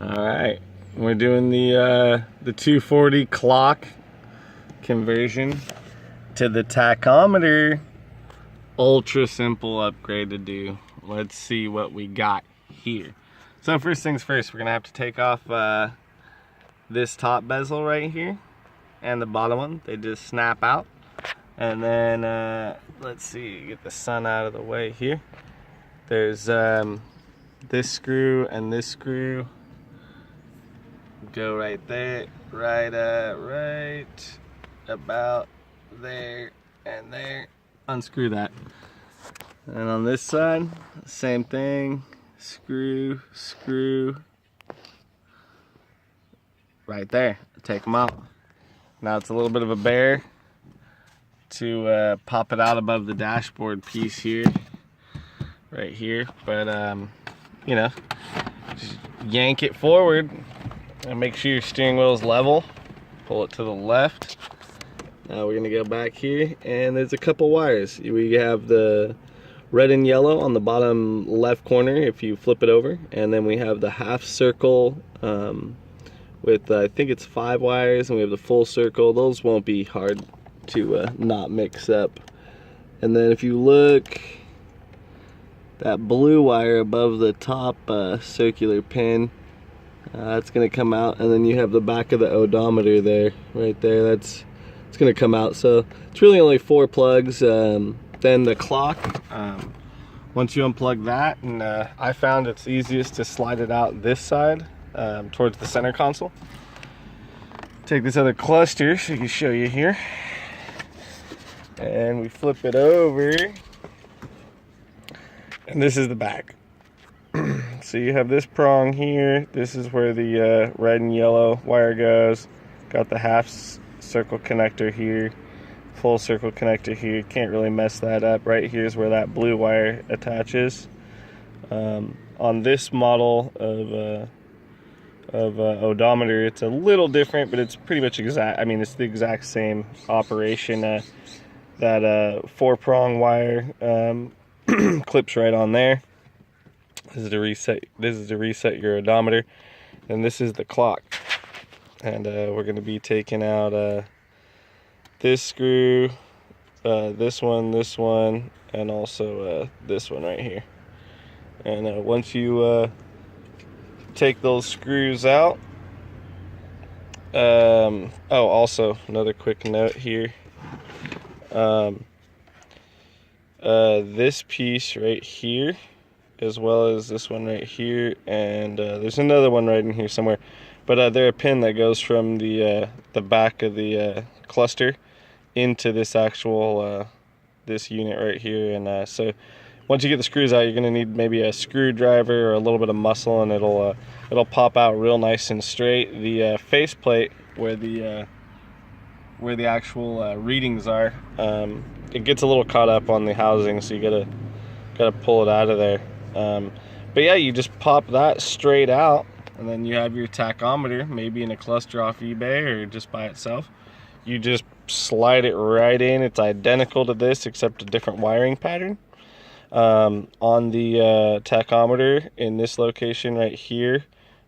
Alright, we're doing the 240 clock conversion to the tachometer. Ultra simple upgrade to do. Let's see what we got here. So first things first, we're gonna have to take off this top bezel right here and the bottom one. They just snap out. And then let's see, get the sun out of the way here. There's this screw and this screw go right there, right about there and there. Unscrew that. And on this side, same thing. Screw, screw. Right there. Take them out. Now it's a little bit of a bear to pop it out above the dashboard piece here. Right here. But, you know, just yank it forward and make sure your steering wheel is level. Pull it to the left. Now we're gonna go back here, and there's a couple wires. We have the red and yellow on the bottom left corner if you flip it over, and then we have the half circle with I think it's 5 wires, and we have the full circle. Those won't be hard to not mix up. And then if you look, that blue wire above the top circular pin, that's gonna come out, and then you have the back of the odometer there, right there. It's gonna come out. So it's really only 4 plugs. Then the clock, once you unplug that, and I found it's easiest to slide it out this side towards the center console. Take this other cluster so I can show you here, and we flip it over, and this is the back. So you have this prong here. This is where the red and yellow wire goes. Got the half circle connector here, full circle connector here. Can't really mess that up. Right here is where that blue wire attaches. On this model of odometer, it's a little different, but it's pretty much exact. I mean, it's the exact same operation. That 4-prong wire clips right on there. This is to reset. This is to reset your odometer, and this is the clock. And we're going to be taking out this screw, this one, and also this one right here. And once you take those screws out, oh, also another quick note here. This piece right here, as well as this one right here, and there's another one right in here somewhere. But they're a pin that goes from the back of the cluster into this actual this unit right here. And so once you get the screws out, you're going to need maybe a screwdriver or a little bit of muscle, and it'll pop out real nice and straight. The faceplate where the actual readings are, it gets a little caught up on the housing, so you gotta pull it out of there. But yeah, you just pop that straight out, and then you have your tachometer, maybe in a cluster off eBay or just by itself. You just slide it right in. It's identical to this except a different wiring pattern. On the tachometer in this location right here,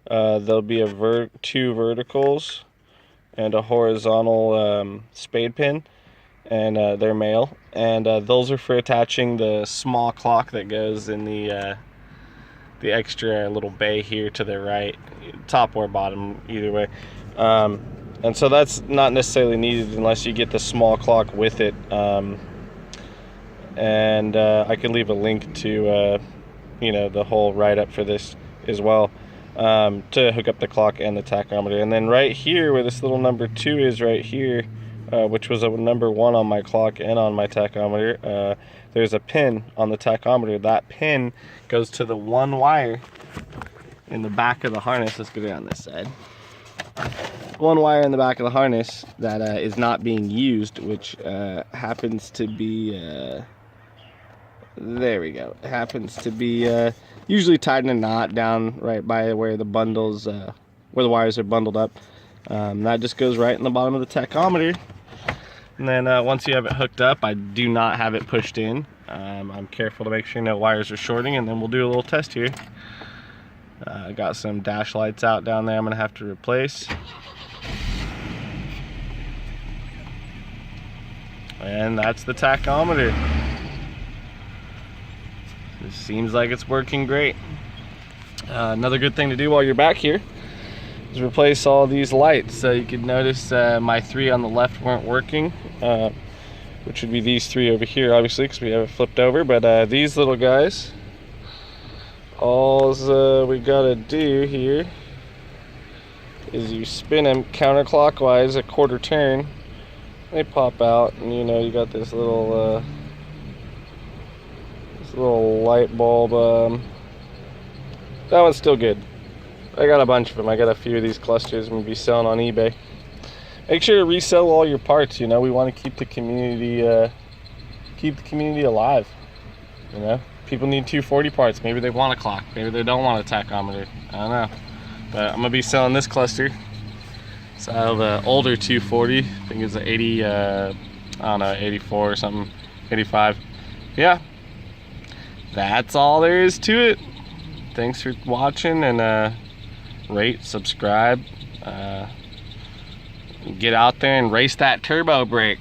there'll be a 2 verticals and a horizontal spade pin, and they're male, and those are for attaching the small clock that goes in the extra little bay here to the right, top or bottom, either way. And so that's not necessarily needed unless you get the small clock with it. And I can leave a link to you know, the whole write-up for this as well, to hook up the clock and the tachometer. And then right here where this little number 2 is right here, which was a number 1 on my clock and on my tachometer, there's a pin on the tachometer. That pin goes to the 1 wire in the back of the harness. Let's get it on this side. 1 wire in the back of the harness that is not being used, which happens to be there we go. It happens to be usually tied in a knot down right by where the bundles, where the wires are bundled up. That just goes right in the bottom of the tachometer. And then once you have it hooked up, I do not have it pushed in. I'm careful to make sure no wires are shorting, and then we'll do a little test here. Got some dash lights out down there I'm gonna have to replace. And that's the tachometer. It seems like it's working great. Another good thing to do while you're back here is replace all these lights. So you can notice my 3 on the left weren't working, which would be these 3 over here, obviously, because we have it flipped over. But these little guys, all we gotta do here is you spin them counterclockwise a quarter turn. They pop out, and you know you got this little light bulb. That one's still good. I got a bunch of them. I got a few of these clusters I'm gonna be selling on eBay. Make sure to resell all your parts. You know, we want to keep the community alive. You know, people need 240 parts. Maybe they want a clock. Maybe they don't want a tachometer. I don't know. But I'm gonna be selling this cluster. So I have an older 240, I think it's an 80, I don't know, 84 or something, 85. Yeah, that's all there is to it. Thanks for watching, and rate, subscribe, get out there and race that turbo brake.